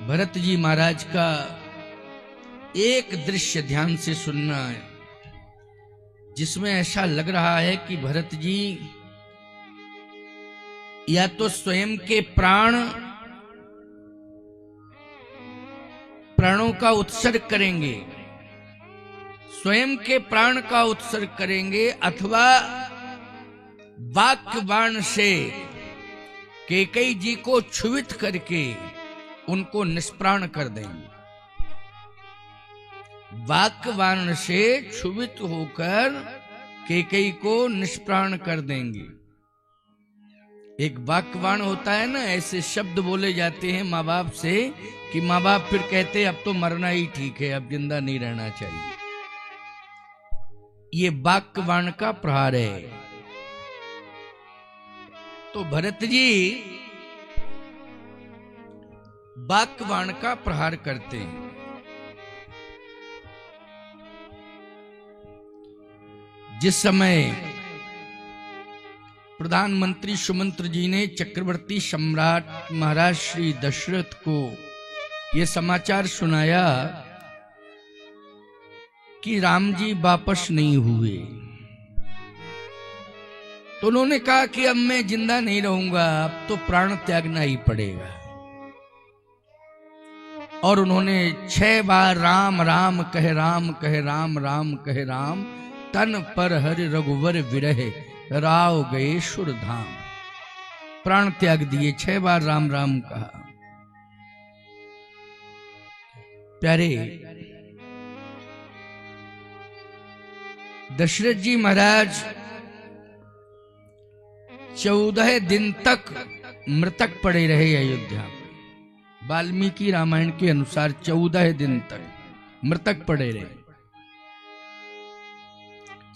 भरत जी महाराज का एक दृश्य ध्यान से सुनना है, जिसमें ऐसा लग रहा है कि भरत जी या तो स्वयं के प्राणों का उत्सर्ग करेंगे, स्वयं के प्राण का उत्सर्ग करेंगे, अथवा वाक्य बाण से कैकेयी जी को क्षुभित करके उनको निष्प्राण कर देंगे। वाक्य बाण से क्षुभित होकर कैकेयी को निष्प्राण कर देंगे। एक वाक्य बाण होता है ना, ऐसे शब्द बोले जाते हैं माँ बाप से कि माँ बाप फिर कहते हैं अब तो मरना ही ठीक है, अब जिंदा नहीं रहना चाहिए। ये वाक्य बाण का प्रहार है। तो भरत जी वाक्य बाण का प्रहार करते हैं। जिस समय प्रधानमंत्री सुमंत्र जी ने चक्रवर्ती सम्राट महाराज श्री दशरथ को यह समाचार सुनाया कि राम जी वापस नहीं हुए, तो उन्होंने कहा कि अब मैं जिंदा नहीं रहूंगा, अब तो प्राण त्यागना ही पड़ेगा। और उन्होंने 6 बार राम राम कहे राम कहे राम राम कहे राम, तन पर हरि रघुवर विरहे राव गए सुर धाम। प्राण त्याग दिए, 6 बार राम राम कहा। प्यारे दशरथ जी महाराज 14 दिन तक मृतक पड़े रहे अयोध्या में। वाल्मीकि रामायण के अनुसार 14 दिन तक मृतक पड़े रहे।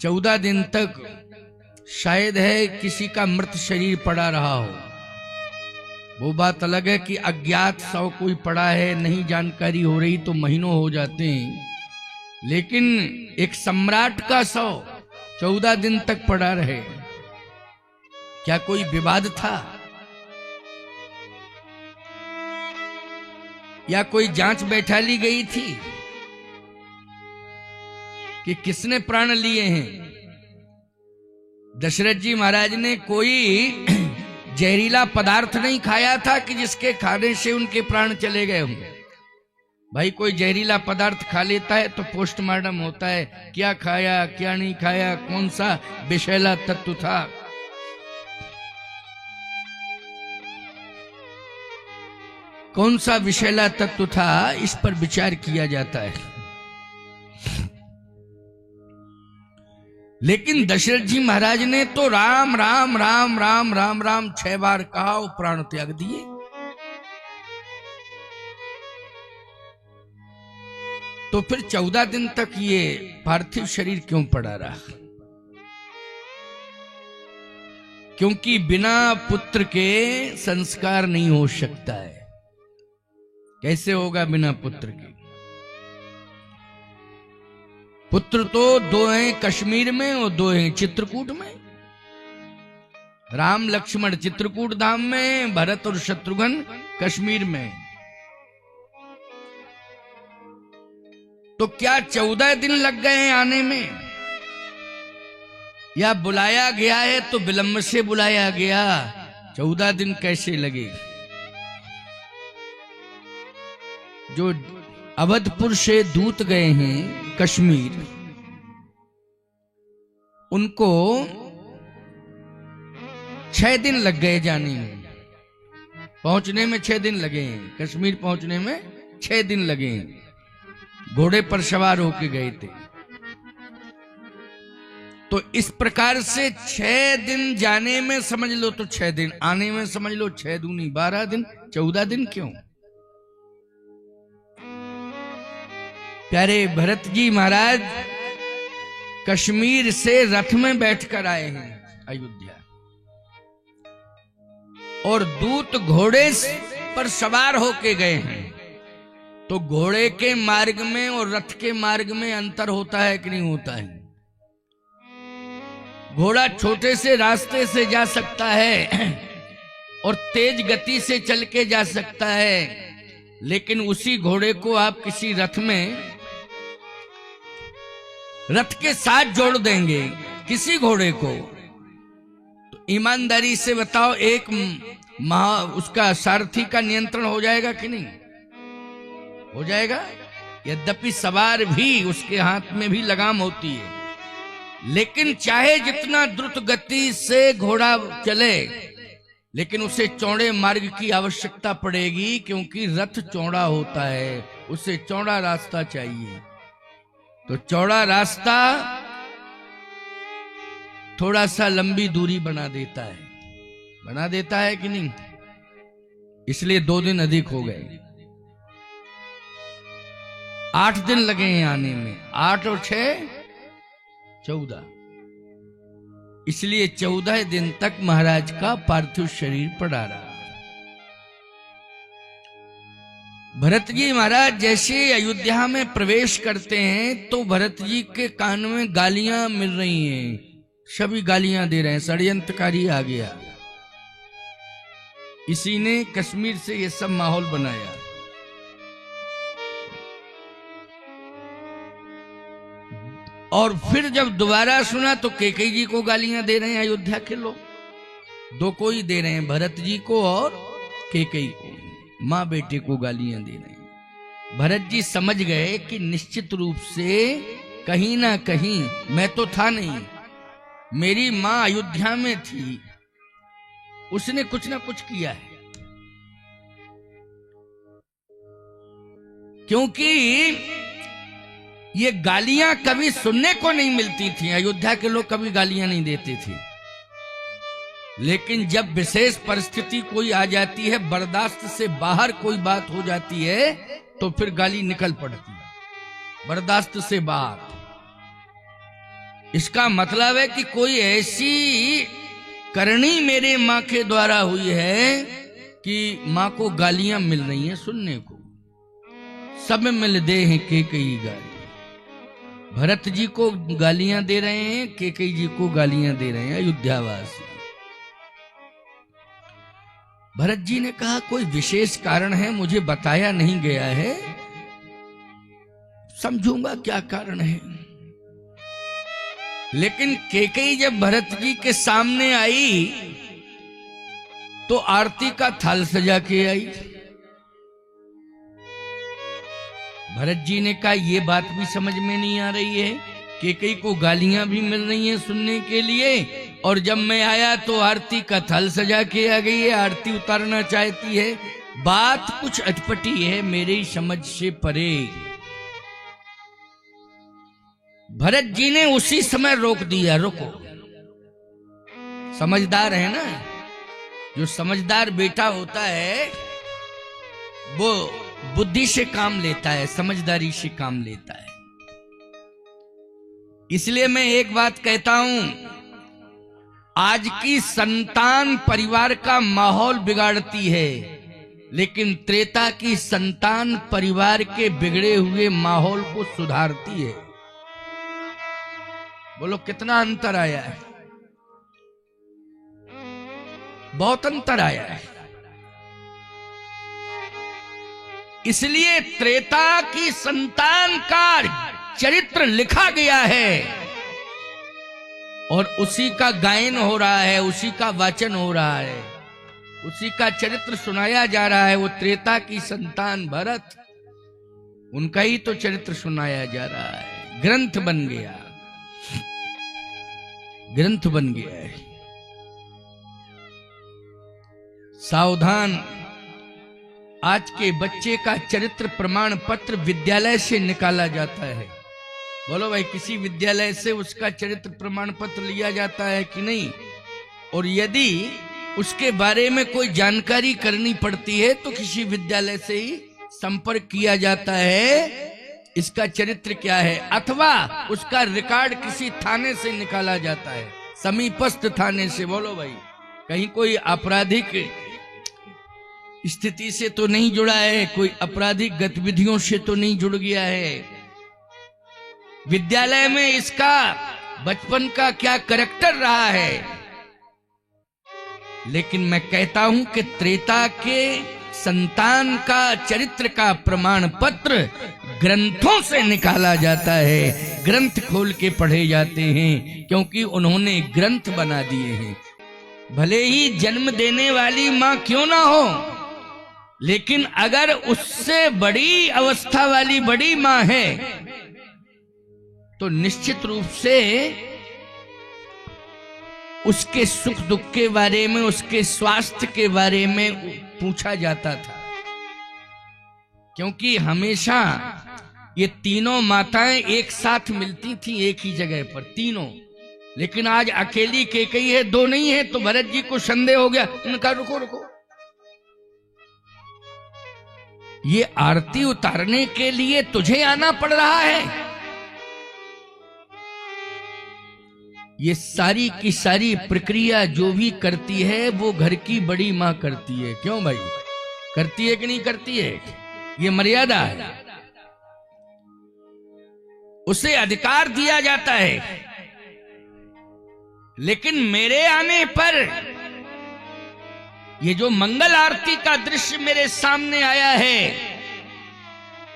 14 दिन तक शायद है किसी का मृत शरीर पड़ा रहा हो, वो बात अलग है कि अज्ञात शव कोई पड़ा है, नहीं जानकारी हो रही तो महीनों हो जाते हैं, लेकिन एक सम्राट का शव 14 दिन तक पड़ा रहे। क्या कोई विवाद था या कोई जांच बैठा ली गई थी कि किसने प्राण लिए हैं? दशरथ जी महाराज ने कोई जहरीला पदार्थ नहीं खाया था कि जिसके खाने से उनके प्राण चले गए होंगे। भाई कोई जहरीला पदार्थ खा लेता है तो पोस्टमार्टम होता है, क्या खाया क्या नहीं खाया, कौन सा विषैला तत्व था। कौन सा विषैला तत्व था, इस पर विचार किया जाता है। लेकिन दशरथ जी महाराज ने तो राम राम राम राम राम राम 6 बार कहा और प्राण त्याग दिए। तो फिर 14 दिन तक ये पार्थिव शरीर क्यों पड़ा रहा? क्योंकि बिना पुत्र के संस्कार नहीं हो सकता है। कैसे होगा बिना पुत्र के? पुत्र तो 2 हैं कश्मीर में और 2 हैं चित्रकूट में। राम लक्ष्मण चित्रकूट धाम में, भरत और शत्रुघ्न कश्मीर में। तो क्या 14 दिन लग गए हैं आने में, या बुलाया गया है तो विलंब से बुलाया गया? 14 दिन कैसे लगे? जो अवधपुर से दूत गए हैं कश्मीर, उनको 6 दिन लग गए जाने में, पहुंचने में 6 दिन लगे हैं। कश्मीर पहुंचने में 6 दिन लगे हैं। घोड़े पर सवार होके गए थे। तो इस प्रकार से 6 दिन जाने में समझ लो तो 6 दिन, आने में समझ लो 6 दूनी 12 दिन। 14 दिन क्यों? प्यारे भरत जी महाराज कश्मीर से रथ में बैठकर आए हैं अयोध्या, और दूत घोड़े पर सवार होके गए हैं। तो घोड़े के मार्ग में और रथ के मार्ग में अंतर होता है कि नहीं होता है? घोड़ा छोटे से रास्ते से जा सकता है और तेज गति से चल के जा सकता है, लेकिन उसी घोड़े को आप किसी रथ में रथ के साथ जोड़ देंगे, किसी घोड़े को, तो ईमानदारी से बताओ एक उसका सारथी का नियंत्रण हो जाएगा कि नहीं हो जाएगा? यद्यपि सवार भी उसके हाथ में भी लगाम होती है, लेकिन चाहे जितना द्रुत गति से घोड़ा चले, लेकिन उसे चौड़े मार्ग की आवश्यकता पड़ेगी, क्योंकि रथ चौड़ा होता है, उसे चौड़ा रास्ता चाहिए। तो चौड़ा रास्ता थोड़ा सा लंबी दूरी बना देता है कि नहीं? इसलिए 2 दिन अधिक हो गए, 8 दिन लगे हैं आने में, 8 और 6 14, इसलिए 14 दिन तक महाराज का पार्थिव शरीर पड़ा रहा। भरत जी महाराज जैसे अयोध्या में प्रवेश करते हैं तो भरत जी के कान में गालियां मिल रही हैं, सभी गालियां दे रहे हैं, षड्यंत्रकारी आ गया। इसी ने कश्मीर से ये सब माहौल बनाया। और फिर जब दोबारा सुना तो कैकेयी जी को गालियां दे रहे हैं अयोध्या के लोग, 2 को ही दे रहे हैं, भरत जी को और कैकेयी को, माँ बेटे को गालियां दे रहे हैं। भरत जी समझ गए कि निश्चित रूप से कहीं ना कहीं, मैं तो था नहीं, मेरी माँ अयोध्या में थी, उसने कुछ ना कुछ किया है। क्योंकि ये गालियां कभी सुनने को नहीं मिलती थी, अयोध्या के लोग कभी गालियां नहीं देते थे, लेकिन जब विशेष परिस्थिति कोई आ जाती है, बर्दाश्त से बाहर कोई बात हो जाती है, तो फिर गाली निकल पड़ती है, बर्दाश्त से बाहर। इसका मतलब है कि कोई ऐसी करनी मेरे माँ के द्वारा हुई है कि माँ को गालियां मिल रही हैं सुनने को, सब मिल दे हैं कैकेयी गाली। भरत जी को गालियां दे रहे हैं, कैकेयी जी को गालियां दे रहे हैं अयोध्यावासी। भरत जी ने कहा कोई विशेष कारण है, मुझे बताया नहीं गया है, समझूंगा क्या कारण है। लेकिन कैकेयी जब भरत जी के सामने आई तो आरती का थाल सजा के आई। भरत जी ने कहा ये बात भी समझ में नहीं आ रही है, कैकेयी को गालियां भी मिल रही हैं सुनने के लिए, और जब मैं आया तो आरती का थाल सजा के आ गई है, आरती उतारना चाहती है, बात कुछ अटपटी है, मेरी समझ से परे। भरत जी ने उसी समय रोक दिया, रुको, समझदार है ना, जो समझदार बेटा होता है वो बुद्धि से काम लेता है, समझदारी से काम लेता है। इसलिए मैं एक बात कहता हूं, आज की संतान परिवार का माहौल बिगाड़ती है, लेकिन त्रेता की संतान परिवार के बिगड़े हुए माहौल को सुधारती है। बोलो कितना अंतर आया है, बहुत अंतर आया है। इसलिए त्रेता की संतान का चरित्र लिखा गया है और उसी का गायन हो रहा है, उसी का वाचन हो रहा है, उसी का चरित्र सुनाया जा रहा है। वो त्रेता की संतान भरत, उनका ही तो चरित्र सुनाया जा रहा है, ग्रंथ बन गया, ग्रंथ बन गया है। सावधान, आज के बच्चे का चरित्र प्रमाण पत्र विद्यालय से निकाला जाता है। बोलो भाई, किसी विद्यालय से उसका चरित्र प्रमाण पत्र लिया जाता है कि नहीं? और यदि उसके बारे में कोई जानकारी करनी पड़ती है तो किसी विद्यालय से ही संपर्क किया जाता है, इसका चरित्र क्या है, अथवा उसका रिकॉर्ड किसी थाने से निकाला जाता है, समीपस्थ थाने से। बोलो भाई, कहीं कोई आपराधिक स्थिति से तो नहीं जुड़ा है, कोई आपराधिक गतिविधियों से तो नहीं जुड़ गया है। विद्यालय में इसका बचपन का क्या कैरेक्टर रहा है। लेकिन मैं कहता हूं कि त्रेता के संतान का चरित्र का प्रमाण पत्र ग्रंथों से निकाला जाता है, ग्रंथ खोल के पढ़े जाते हैं, क्योंकि उन्होंने ग्रंथ बना दिए हैं। भले ही जन्म देने वाली मां क्यों ना हो, लेकिन अगर उससे बड़ी अवस्था वाली बड़ी मां है तो निश्चित रूप से उसके सुख दुख के बारे में, उसके स्वास्थ्य के बारे में पूछा जाता था। क्योंकि हमेशा ये तीनों माताएं एक साथ मिलती थी एक ही जगह पर, तीनों। लेकिन आज अकेली कैकेयी है, दो नहीं है। तो भरत जी को संदेह हो गया, उनका रुको रुको, ये आरती उतारने के लिए तुझे आना पड़ रहा है। ये सारी की सारी प्रक्रिया जो भी करती है वो घर की बड़ी मां करती है। क्यों भाई, करती है कि नहीं करती है? ये मर्यादा है, उसे अधिकार दिया जाता है। लेकिन मेरे आने पर ये जो मंगल आरती का दृश्य मेरे सामने आया है,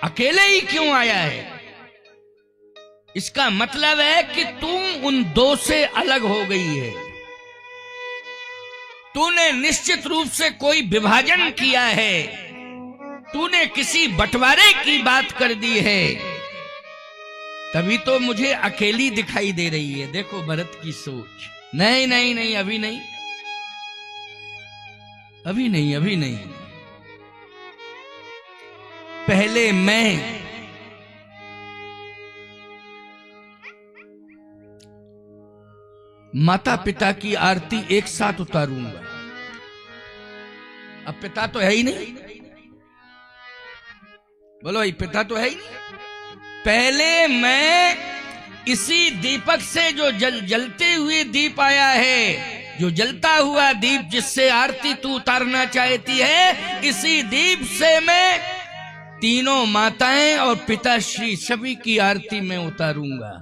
अकेले ही क्यों आया है? इसका मतलब है कि तुम उन दो से अलग हो गई है। तूने निश्चित रूप से कोई विभाजन किया है, तूने किसी बंटवारे की बात कर दी है, तभी तो मुझे अकेली दिखाई दे रही है। देखो भरत की सोच, नहीं नहीं नहीं, अभी नहीं, अभी नहीं, अभी नहीं। पहले मैं माता पिता की आरती एक साथ उतारूंगा। अब पिता तो है ही नहीं, बोलो भाई, पिता तो है ही नहीं। पहले मैं इसी दीपक से, जो जलते हुए दीप आया है, जो जलता हुआ दीप जिससे आरती तू उतारना चाहती है, इसी दीप से मैं तीनों माताएं और पिताश्री सभी की आरती में उतारूंगा।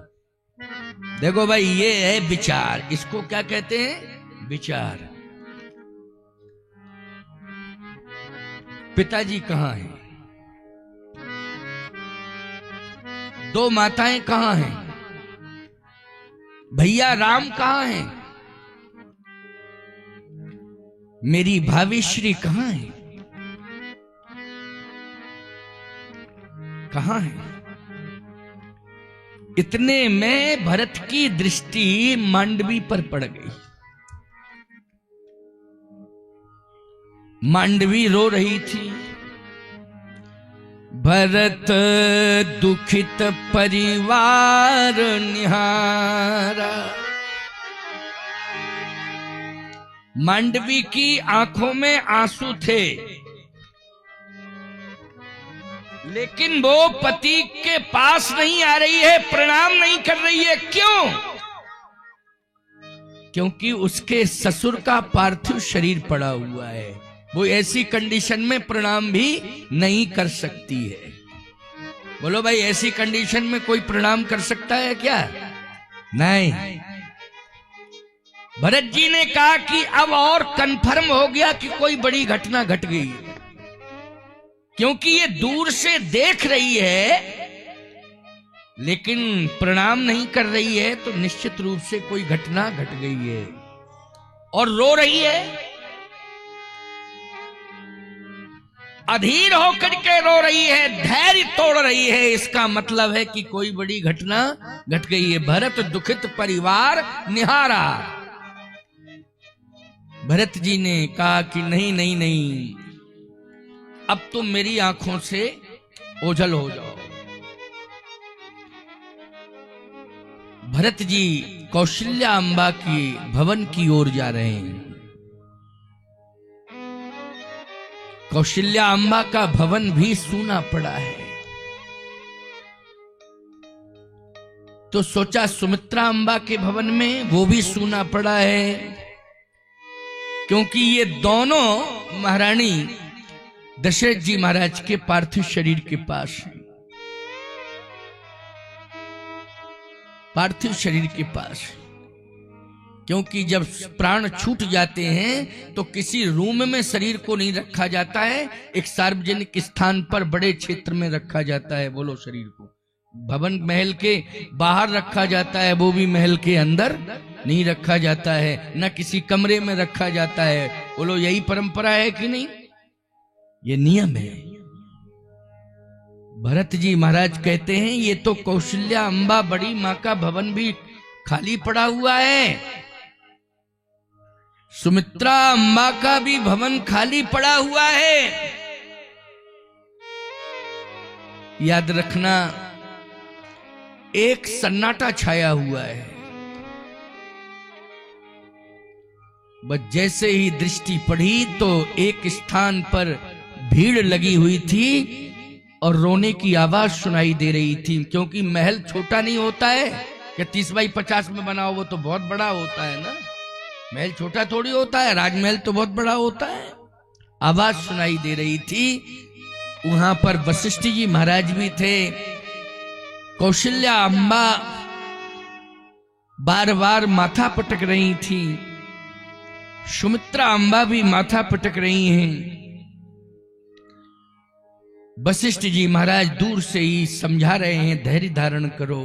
देखो भाई, ये है विचार। इसको क्या कहते हैं? विचार। पिताजी कहां हैं? दो माताएं कहां हैं? भैया राम कहां हैं? मेरी भावेश्री कहां है? कहां है? इतने में भरत की दृष्टि मांडवी पर पड़ गई। मांडवी रो रही थी। भरत दुखित परिवार निहारा। मांडवी की आंखों में आंसू थे, लेकिन वो पति के पास नहीं आ रही है, प्रणाम नहीं कर रही है। क्यों? क्योंकि उसके ससुर का पार्थिव शरीर पड़ा हुआ है। वो ऐसी कंडीशन में प्रणाम भी नहीं कर सकती है। बोलो भाई, ऐसी कंडीशन में कोई प्रणाम कर सकता है क्या? नहीं। भरत जी ने कहा कि अब और कंफर्म हो गया कि कोई बड़ी घटना घट गई है, क्योंकि ये दूर से देख रही है लेकिन प्रणाम नहीं कर रही है, तो निश्चित रूप से कोई घटना घट गई है। और रो रही है, अधीर होकर के रो रही है, धैर्य तोड़ रही है। इसका मतलब है कि कोई बड़ी घटना घट गई है। भरत दुखित परिवार निहारा। भरत जी ने कहा कि नहीं नहीं नहीं, अब तुम मेरी आंखों से ओझल हो जाओ। भरत जी कौशल्या अंबा की भवन की ओर जा रहे हैं। कौशल्या अंबा का भवन भी सूना पड़ा है। तो सोचा सुमित्रा अंबा के भवन में वो भी सूना पड़ा है, क्योंकि ये दोनों महारानी दशरथ जी महाराज के पार्थिव शरीर के पास है। पार्थिव शरीर के पास क्योंकि जब प्राण छूट जाते हैं तो किसी रूम में शरीर को नहीं रखा जाता है, एक सार्वजनिक स्थान पर बड़े क्षेत्र में रखा जाता है। बोलो, शरीर को भवन महल के बाहर रखा जाता है, वो भी महल के अंदर नहीं रखा जाता है, न किसी कमरे में रखा जाता है। बोलो, यही परंपरा है कि नहीं? ये नियम है। भरत जी महाराज कहते हैं ये तो कौशल्या अंबा बड़ी मां का भवन भी खाली पड़ा हुआ है, सुमित्रा अंबा का भी भवन खाली पड़ा हुआ है। याद रखना, एक सन्नाटा छाया हुआ है। बस जैसे ही दृष्टि पड़ी तो एक स्थान पर भीड़ लगी हुई थी और रोने की आवाज सुनाई दे रही थी, क्योंकि महल छोटा नहीं होता है कि 30x50 में बना हो, वो तो बहुत बड़ा होता है ना। महल छोटा थोड़ी होता है, राजमहल तो बहुत बड़ा होता है। आवाज सुनाई दे रही थी। वहां पर वशिष्ठ जी महाराज भी थे। कौशल्या अम्बा बार बार माथा पटक रही थी, सुमित्रा अम्बा भी माथा पटक रही हैं। वशिष्ठ जी महाराज दूर से ही समझा रहे हैं, धैर्य धारण करो।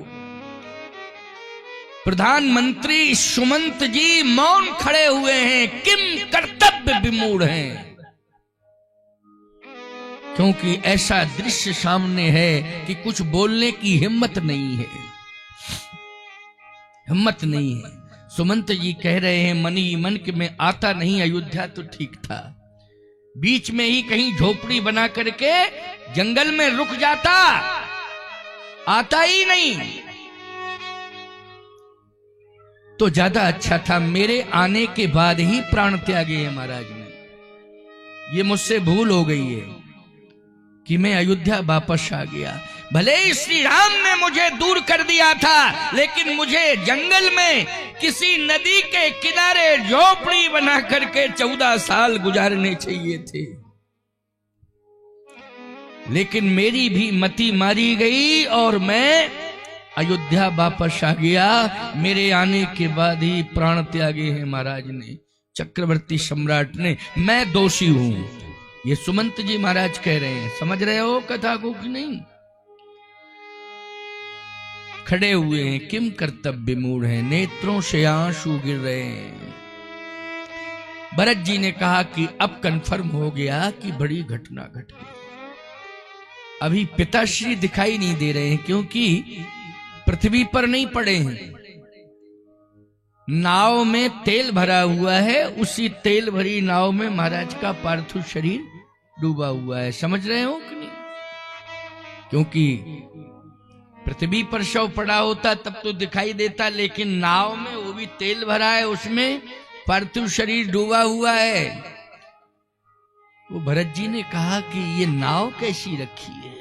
प्रधानमंत्री सुमंत जी मौन खड़े हुए हैं, किम कर्तव्य विमूढ़ हैं, क्योंकि ऐसा दृश्य सामने है कि कुछ बोलने की हिम्मत नहीं है, हिम्मत नहीं है। सुमंत जी कह रहे हैं, मन ही मन के में आता नहीं अयोध्या तो ठीक था, बीच में ही कहीं झोपड़ी बना करके जंगल में रुक जाता, आता ही नहीं तो ज्यादा अच्छा था। मेरे आने के बाद ही प्राण त्यागे हैं महाराज ने। ये मुझसे भूल हो गई है कि मैं अयोध्या वापस आ गया। भले ही श्री राम ने मुझे दूर कर दिया था, लेकिन मुझे जंगल में किसी नदी के किनारे झोपड़ी बना करके 14 साल गुजारने चाहिए थे, लेकिन मेरी भी मति मारी गई और मैं अयोध्या वापस आ गया। मेरे आने के बाद ही प्राण त्यागे हैं महाराज ने, चक्रवर्ती सम्राट ने। मैं दोषी हूं, ये सुमंत जी महाराज कह रहे हैं। समझ रहे हो कथा को कि नहीं? खड़े हुए हैं, किम कर्तव्य मूढ़ हैं, नेत्रों से आंसू गिर रहे हैं। भरत जी ने कहा कि अब कंफर्म हो गया कि बड़ी घटना घट गई। अभी पिताश्री दिखाई नहीं दे रहे हैं, क्योंकि पृथ्वी पर नहीं पड़े हैं, नाव में तेल भरा हुआ है, उसी तेल भरी नाव में महाराज का पार्थिव शरीर डूबा हुआ है। समझ रहे हो कि नहीं? क्योंकि पृथ्वी पर शव पड़ा होता तब तो दिखाई देता, लेकिन नाव में वो भी तेल भरा है, उसमें पार्थिव शरीर डूबा हुआ है। वो भरत जी ने कहा कि ये नाव कैसी रखी है,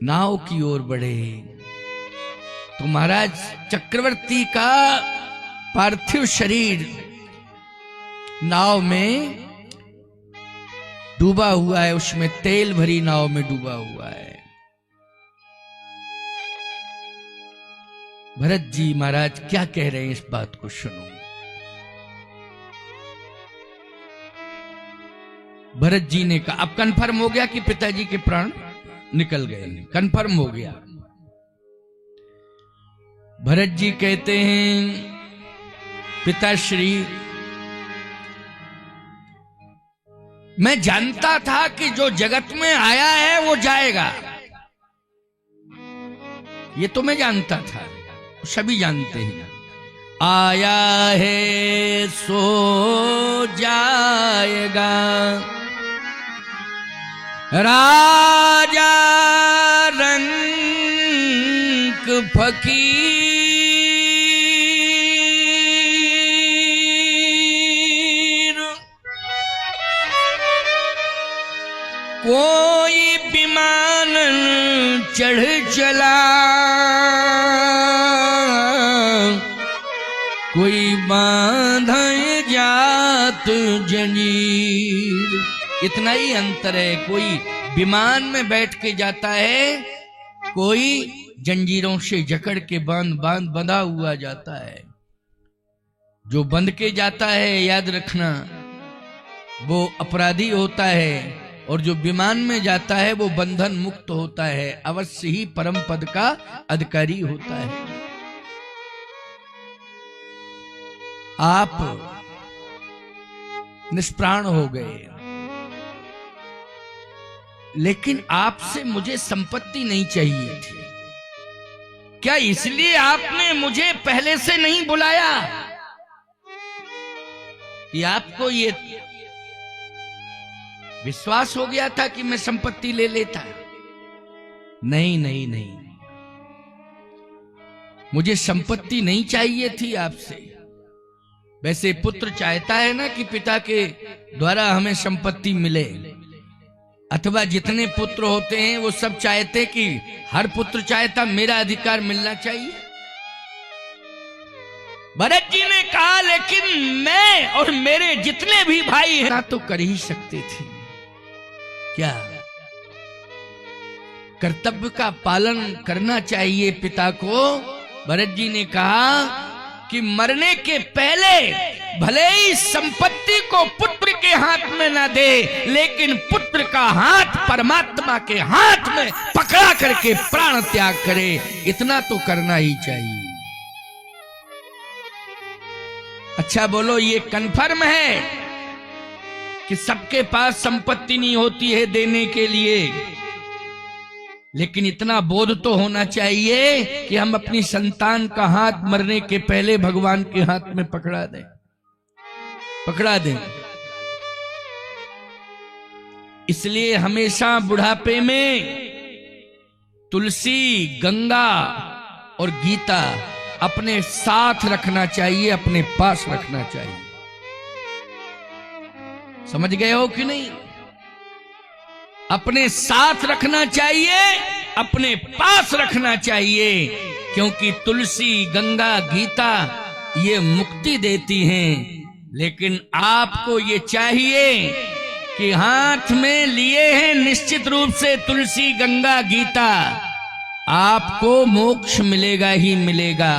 नाव की ओर बढ़े तो महाराज चक्रवर्ती का पार्थिव शरीर नाव में डूबा हुआ है, उसमें तेल भरी नाव में डूबा हुआ है। भरत जी महाराज क्या कह रहे हैं, इस बात को सुनो। भरत जी ने कहा, अब कंफर्म हो गया कि पिताजी के प्राण निकल गए, कंफर्म हो गया। भरत जी कहते हैं, पिताश्री मैं जानता था कि जो जगत में आया है वो जाएगा, ये तो मैं जानता था, सभी जानते हैं। आया है सो जाएगा, राजा रंक फकीर, कोई विमान चढ़ चला, कोई बांधे जात जंजीर। इतना ही अंतर है, कोई विमान में बैठ के जाता है, कोई जंजीरों से जकड़ के बांध बांध बंधा हुआ जाता है। जो बंध के जाता है, याद रखना, वो अपराधी होता है, और जो विमान में जाता है वो बंधन मुक्त होता है, अवश्य ही परम पद का अधिकारी होता है। आप निष्प्राण हो गए, लेकिन आपसे मुझे संपत्ति नहीं चाहिए थी। क्या इसलिए आपने मुझे पहले से नहीं बुलाया कि आपको ये विश्वास हो गया था कि मैं संपत्ति ले लेता? नहीं नहीं नहीं, मुझे संपत्ति नहीं चाहिए थी आपसे। वैसे पुत्र चाहता है ना कि पिता के द्वारा हमें संपत्ति मिले, अथवा जितने पुत्र होते हैं वो सब चाहते कि हर पुत्र चाहता मेरा अधिकार मिलना चाहिए। भरत जी ने कहा, लेकिन मैं और मेरे जितने भी भाई हैं तो कर ही सकते थे। क्या? कर्तव्य का पालन करना चाहिए पिता को। भरत जी ने कहा कि मरने के पहले भले ही संपत्ति को पुत्र के हाथ में ना दे, लेकिन पुत्र का हाथ परमात्मा के हाथ में पकड़ा करके प्राण त्याग करे, इतना तो करना ही चाहिए। अच्छा बोलो, ये कन्फर्म है कि सबके पास संपत्ति नहीं होती है देने के लिए, लेकिन इतना बोध तो होना चाहिए कि हम अपनी संतान का हाथ मरने के पहले भगवान के हाथ में पकड़ा दें, पकड़ा दें। इसलिए हमेशा बुढ़ापे में तुलसी, गंगा और गीता अपने साथ रखना चाहिए, अपने पास रखना चाहिए। समझ गए हो कि नहीं? अपने साथ रखना चाहिए, अपने पास रखना चाहिए, क्योंकि तुलसी, गंगा, गीता ये मुक्ति देती हैं। लेकिन आपको ये चाहिए कि हाथ में लिए हैं निश्चित रूप से तुलसी, गंगा, गीता, आपको मोक्ष मिलेगा ही मिलेगा,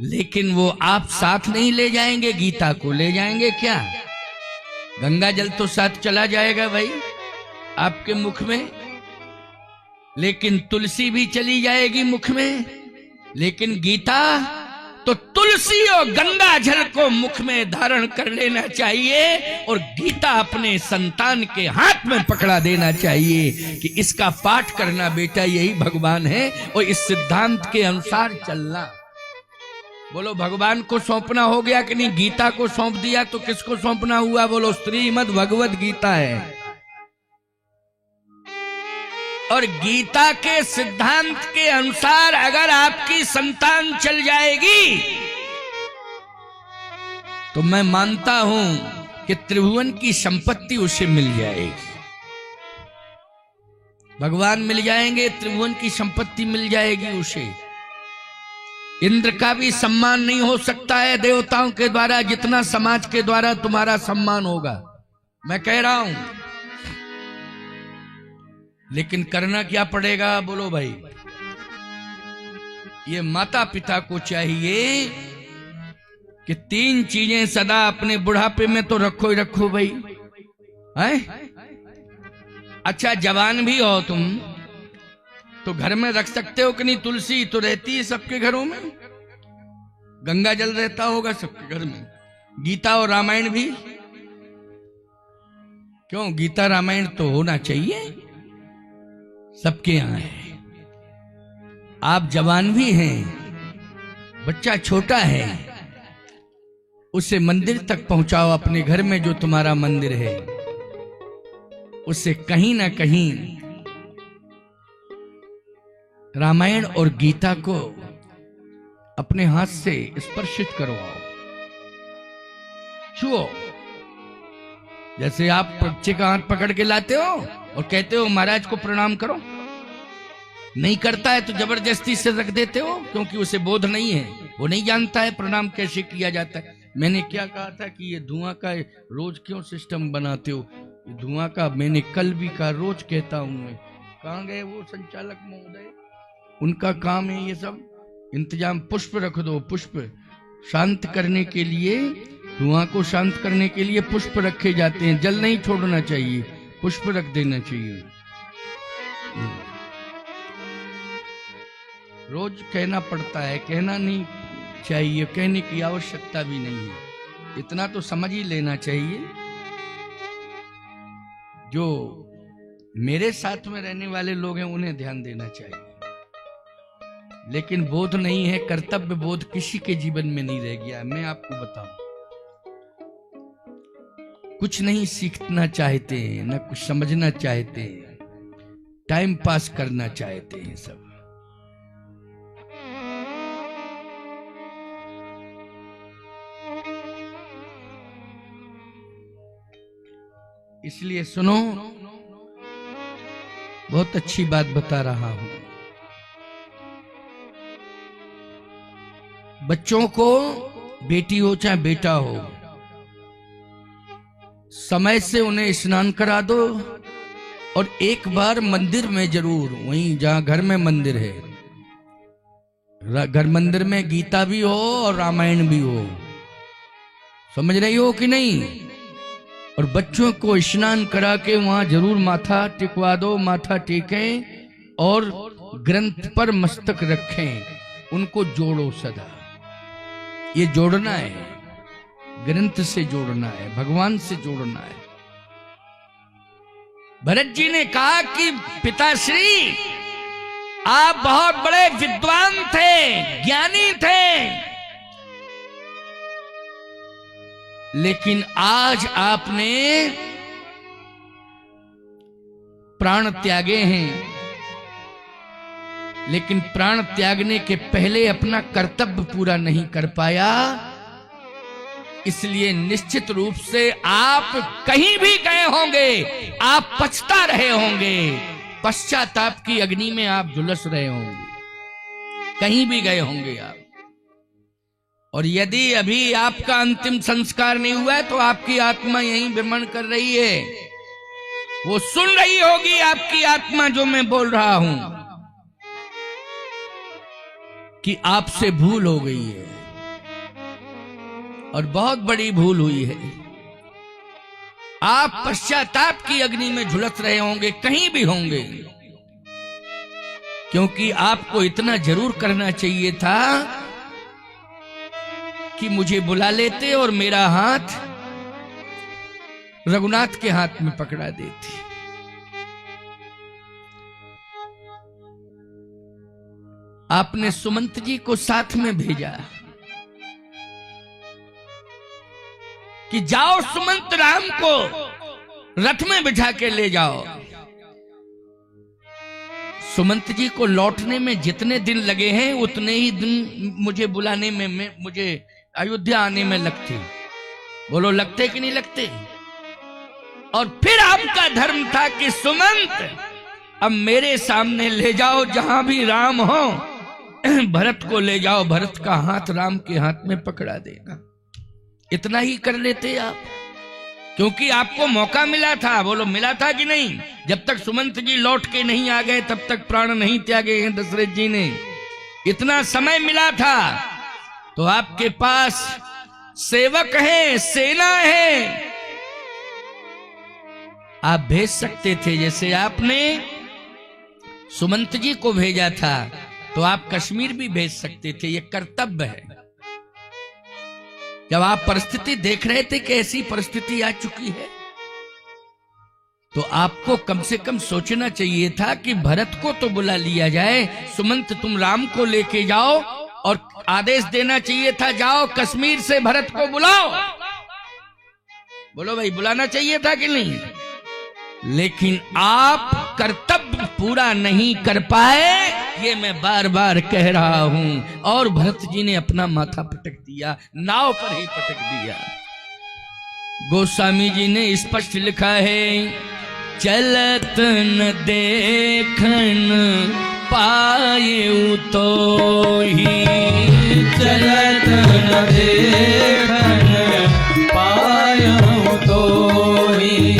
लेकिन वो आप साथ नहीं ले जाएंगे। गीता को ले जाएंगे क्या? गंगा जल तो साथ चला जाएगा भाई आपके मुख में, लेकिन तुलसी भी चली जाएगी मुख में, लेकिन गीता तो तुलसी और गंगा जल को मुख में धारण कर लेना चाहिए और गीता अपने संतान के हाथ में पकड़ा देना चाहिए कि इसका पाठ करना बेटा, यही भगवान है, और इस सिद्धांत के अनुसार चलना। बोलो, भगवान को सौंपना हो गया कि नहीं? गीता को सौंप दिया तो किसको सौंपना हुआ? बोलो, श्रीमद् भगवद गीता है। और गीता के सिद्धांत के अनुसार अगर आपकी संतान चल जाएगी तो मैं मानता हूं कि त्रिभुवन की संपत्ति उसे मिल जाएगी। भगवान मिल जाएंगे, त्रिभुवन की संपत्ति मिल जाएगी उसे। इंद्र का भी सम्मान नहीं हो सकता है देवताओं के द्वारा जितना समाज के द्वारा तुम्हारा सम्मान होगा, मैं कह रहा हूं। लेकिन करना क्या पड़ेगा? बोलो भाई, ये माता पिता को चाहिए कि 3 चीजें सदा अपने बुढ़ापे में तो रखो ही रखो भाई, हैं? अच्छा, जवान भी हो तुम तो घर में रख सकते हो कि नहीं? तुलसी तो रहती है सबके घरों में, गंगा जल रहता होगा सबके घर में, गीता और रामायण भी। क्यों? गीता रामायण तो होना चाहिए सबके यहां है। आप जवान भी हैं, बच्चा छोटा है, उसे मंदिर तक पहुंचाओ, अपने घर में जो तुम्हारा मंदिर है उसे कहीं ना कहीं रामायण और गीता को अपने हाथ से स्पर्शित करवाओ, छुओ। जैसे आप बच्चे का हाथ पकड़ के लाते हो और कहते हो महाराज को प्रणाम करो, नहीं करता है तो जबरदस्ती से रख देते हो, क्योंकि उसे बोध नहीं है, वो नहीं जानता है प्रणाम कैसे किया जाता है। मैंने क्या कहा था कि ये धुआं का रोज क्यों सिस्टम बनाते हो? धुआं का मैंने कल भी कहा, रोज कहता हूं मैं। कहां गए वो संचालक महोदय? उनका काम है ये सब इंतजाम। पुष्प रख दो, पुष्प शांत करने के लिए, धुआं को शांत करने के लिए पुष्प रखे जाते हैं। जल नहीं छोड़ना चाहिए, पुष्प रख देना चाहिए। रोज कहना पड़ता है, कहना नहीं चाहिए, कहने की आवश्यकता भी नहीं है। इतना तो समझ ही लेना चाहिए। जो मेरे साथ में रहने वाले लोग हैं उन्हें ध्यान देना चाहिए, लेकिन बोध नहीं है, कर्तव्य बोध किसी के जीवन में नहीं रह गया। मैं आपको बताऊं, कुछ नहीं सीखना चाहते हैं, न कुछ समझना चाहते हैं, टाइम पास करना चाहते हैं सब। इसलिए सुनो, बहुत अच्छी बात बता रहा हूं। बच्चों को, बेटी हो चाहे बेटा हो, समय से उन्हें स्नान करा दो और एक बार मंदिर में जरूर, वहीं जहां घर में मंदिर है, घर मंदिर में गीता भी हो और रामायण भी हो। समझ रही हो कि नहीं? और बच्चों को स्नान करा के वहां जरूर माथा टिकवा दो, माथा टेकें और ग्रंथ पर मस्तक रखें। उनको जोड़ो सदा, ये जोड़ना है, ग्रंथ से जोड़ना है, भगवान से जोड़ना है। भरत जी ने कहा कि पिताश्री, आप बहुत बड़े विद्वान थे, ज्ञानी थे, लेकिन आज आपने प्राण त्यागे हैं। लेकिन प्राण त्यागने के पहले अपना कर्तव्य पूरा नहीं कर पाया, इसलिए निश्चित रूप से आप कहीं भी गए होंगे, आप पछता रहे होंगे, पश्चाताप की अग्नि में आप झुलस रहे होंगे, कहीं भी गए होंगे आप। और यदि अभी आपका अंतिम संस्कार नहीं हुआ है तो आपकी आत्मा यहीं भ्रमण कर रही है, वो सुन रही होगी आपकी आत्मा जो मैं बोल रहा हूं कि आपसे भूल हो गई है और बहुत बड़ी भूल हुई है। आप पश्चाताप की अग्नि में झुलस रहे होंगे, कहीं भी होंगे, क्योंकि आपको इतना जरूर करना चाहिए था कि मुझे बुला लेते और मेरा हाथ रघुनाथ के हाथ में पकड़ा देते। आपने सुमंत जी को साथ में भेजा कि जाओ सुमंत राम को रथ में बिठा के ले जाओ। सुमंत जी को लौटने में जितने दिन लगे हैं उतने ही दिन मुझे बुलाने में, मुझे अयोध्या आने में लगते। बोलो लगते कि नहीं लगते? और फिर आपका धर्म था कि सुमंत अब मेरे सामने ले जाओ, जहां भी राम हो भरत को ले जाओ, भरत का हाथ राम के हाथ में पकड़ा देगा। इतना ही कर लेते आप, क्योंकि आपको मौका मिला था। बोलो मिला था कि नहीं? जब तक सुमंत जी लौट के नहीं आ गए तब तक प्राण नहीं त्यागे हैं दशरथ जी ने। इतना समय मिला था, तो आपके पास सेवक हैं, सेना है, आप भेज सकते थे। जैसे आपने सुमंत जी को भेजा था तो आप कश्मीर भी भेज सकते थे, ये कर्तव्य है। जब आप परिस्थिति देख रहे थे कि ऐसी परिस्थिति आ चुकी है, तो आपको कम से कम सोचना चाहिए था कि भरत को तो बुला लिया जाए, सुमंत तुम राम को लेके जाओ, और आदेश देना चाहिए था जाओ कश्मीर से भरत को बुलाओ। बोलो भाई, बुलाना चाहिए था कि नहीं? लेकिन आप कर्तव्य पूरा नहीं कर पाए, ये मैं बार बार कह रहा हूं। और भरत जी ने अपना माथा पटक दिया, नाव पर ही पटक दिया। गोस्वामी जी ने स्पष्ट लिखा है, चलत न देखन पाए तो ही, चलत न देखन पाए तो ही,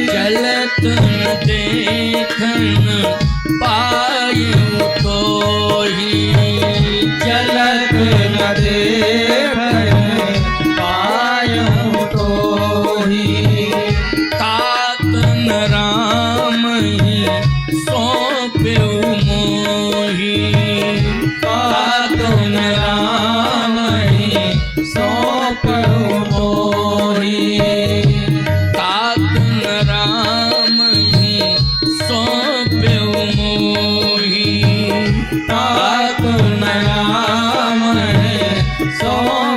चलत न देखन पाए तो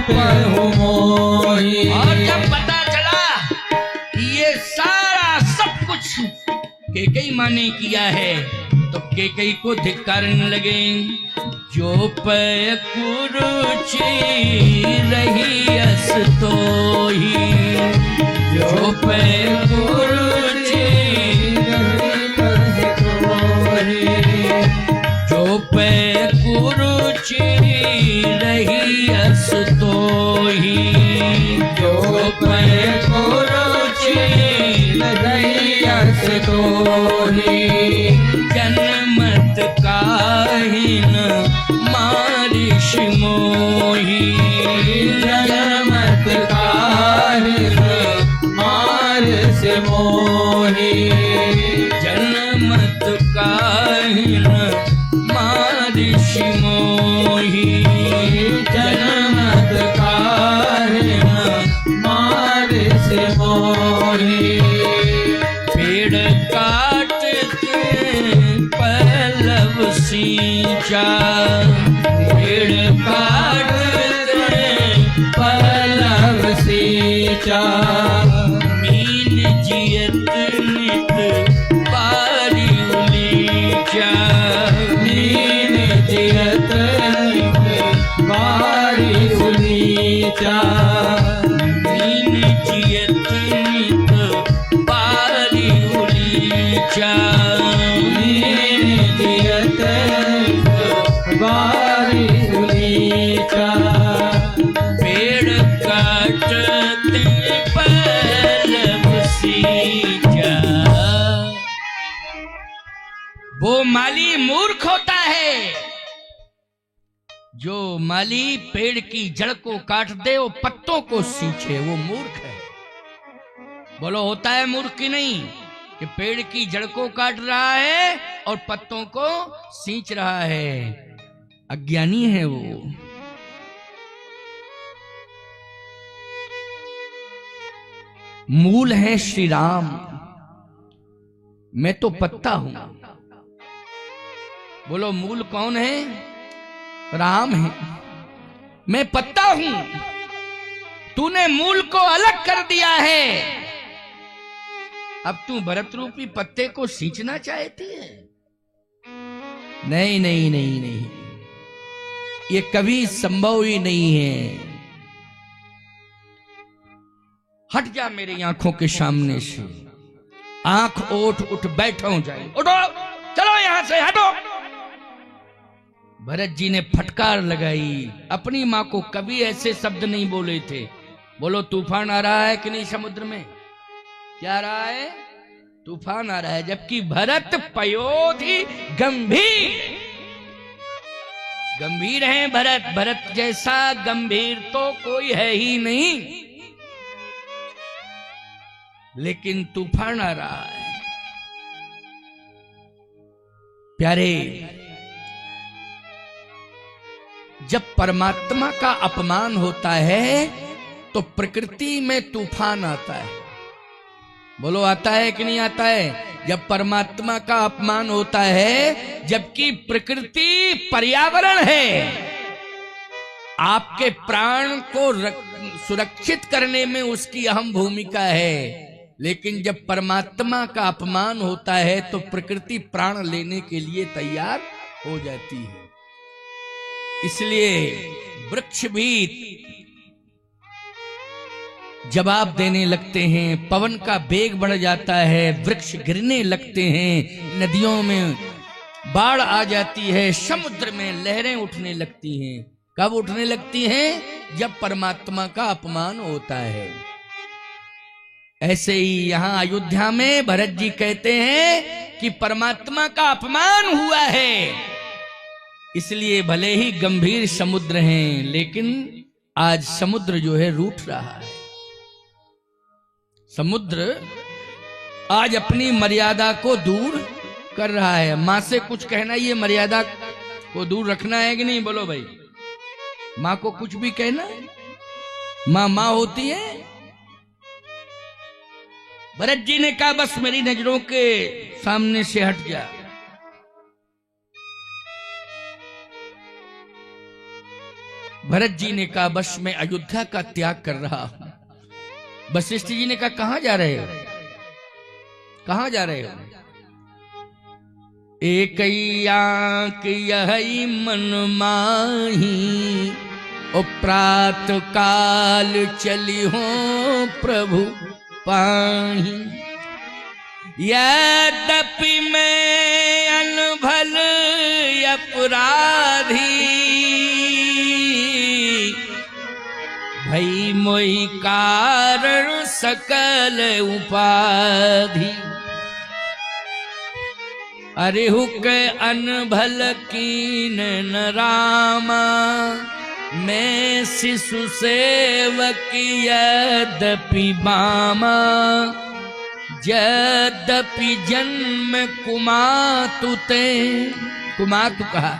पहु मोही। और जब पता चला कि ये सारा सब कुछ केकई माँ ने किया है तो केकई को धिक्कारने लगे। जो पै कुरुचि रही अस तोही, जो पै कुरुचि जो पै कुरुचि रही अस तोही, जो पै कुरुचि रही अस तोही। जन्मत काहिन मारिष मोही, जनमत काहिन मारिष मोही। जन्मत काहिन मारिष मोही, जनमत काहिन मारिष मोही। पेड़ काटते पल्लव सींचा, पेड़ काटते पल्लव सींचा। मीन जियत नित बारी उलीचा, मीन जियत बारी उलीचा। मीन जियत नित बारी उलीचा। मीन जियत बारी उलीचा। पेड़ काटते पल्लव सींचा। वो माली मूर्ख होता है जो माली पेड़ की जड़ को काट दे, वो पत्तों को सींचे, वो मूर्ख है। बोलो होता है मूर्ख की नहीं, कि पेड़ की जड़ को काट रहा है और पत्तों को सींच रहा है। अज्ञानी है वो। मूल है श्री राम, मैं तो पत्ता हूं। बोलो मूल कौन है? राम है, मैं पत्ता हूं। तूने मूल को अलग कर दिया है, अब तू भरत रूपी पत्ते को सींचना चाहती है? नहीं नहीं नहीं नहीं, ये कभी संभव ही नहीं है। हट जा मेरी आंखों के सामने से, आंख ओठ उठ बैठो जाए, उठो चलो यहां से, हटो। भरत जी ने फटकार लगाई। अपनी मां को कभी ऐसे शब्द नहीं बोले थे। बोलो तूफान आ रहा है कि नहीं समुद्र में? क्या आ रहा है? तूफान आ रहा है। जबकि भरत पयोधि गंभीर, गंभीर है भरत। भरत जैसा गंभीर तो कोई है ही नहीं, लेकिन तूफान आ रहा है। प्यारे, जब परमात्मा का अपमान होता है तो प्रकृति में तूफान आता है। बोलो आता है कि नहीं आता है? जब परमात्मा का अपमान होता है, जबकि प्रकृति पर्यावरण है, आपके प्राण को सुरक्षित करने में उसकी अहम भूमिका है। लेकिन जब परमात्मा का अपमान होता है तो प्रकृति प्राण लेने के लिए तैयार हो जाती है। इसलिए वृक्ष भी जवाब देने लगते हैं, पवन का वेग बढ़ जाता है, वृक्ष गिरने लगते हैं, नदियों में बाढ़ आ जाती है, समुद्र में लहरें उठने लगती हैं। कब उठने लगती हैं? जब परमात्मा का अपमान होता है। ऐसे ही यहां अयोध्या में भरत जी कहते हैं कि परमात्मा का अपमान हुआ है, इसलिए भले ही गंभीर समुद्र हैं, लेकिन आज समुद्र जो है रूठ रहा है। समुद्र आज अपनी मर्यादा को दूर कर रहा है। मां से कुछ कहना, ये मर्यादा को दूर रखना है कि नहीं? बोलो भाई, मां को कुछ भी कहना, मां मां होती है। भरत जी ने कहा बस मेरी नजरों के सामने से हट जा। भरत जी ने कहा बस मैं अयोध्या का त्याग कर रहा हूं। वशिष्ठ जी ने कहा कहां जा रहे हो, कहां जा रहे हो? एक आंख यही मन माही, ओ प्रात काल चली हो प्रभु पाही। यद्यपि मैं अनभल अपराधी, भई मोहि कारण सकल उपाधि। अरे हुक अनभल कीन न रामा, मैं शिशु सेवक यद्यपि बामा। यद्यपि जन्म कुमातु ते, कुमातु कहा,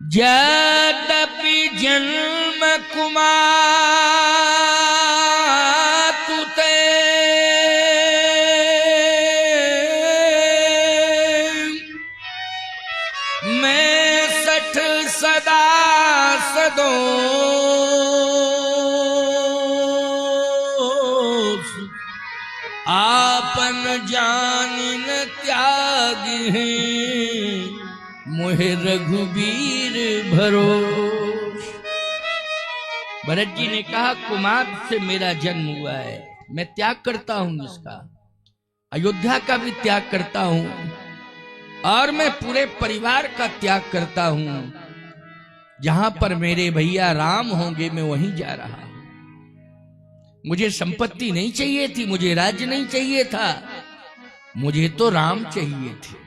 यद्यपि जन्म कुमातु ते, मैं सठ सदा सदो आपन जानिन त्याग है, मोहे रघुबीर भरोस। भरत जी ने कहा कुमार से मेरा जन्म हुआ है, मैं त्याग करता हूं इसका, अयोध्या का भी त्याग करता हूं, और मैं पूरे परिवार का त्याग करता हूं। जहां पर मेरे भैया राम होंगे मैं वहीं जा रहा हूं। मुझे संपत्ति नहीं चाहिए थी, मुझे राज्य नहीं चाहिए था, मुझे तो राम चाहिए थे।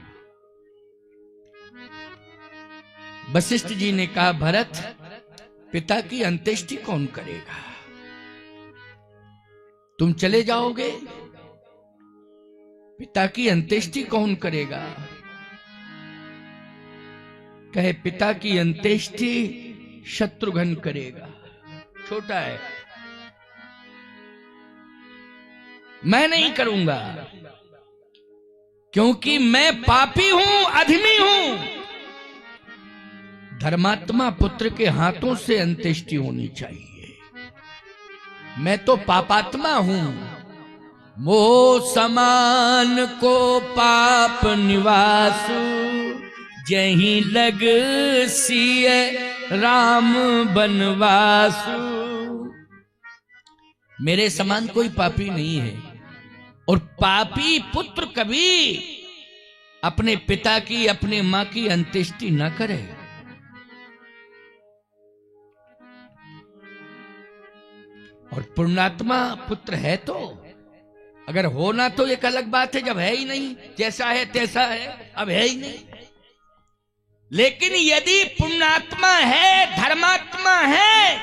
वशिष्ठ जी ने कहा भरत, पिता की अंत्येष्टि कौन करेगा? तुम चले जाओगे, पिता की अंत्येष्टि कौन करेगा? कहे पिता की अंत्येष्टि शत्रुघ्न करेगा, छोटा है, मैं नहीं करूंगा, क्योंकि मैं पापी हूं, अधमी हूं। धर्मात्मा पुत्र के हाथों से अंत्येष्टि होनी चाहिए, मैं तो पापात्मा हूं। मोह समान को पाप निवासु, जहीं लग सिय राम बनवासु। मेरे समान कोई पापी नहीं है, और पापी पुत्र कभी अपने पिता की, अपने मां की अंत्येष्टि न करे। और पुण्यात्मा पुत्र है तो, अगर होना तो एक अलग बात है, जब है ही नहीं, जैसा है तैसा है, अब है ही नहीं। लेकिन यदि पुण्यात्मा है, धर्मात्मा है,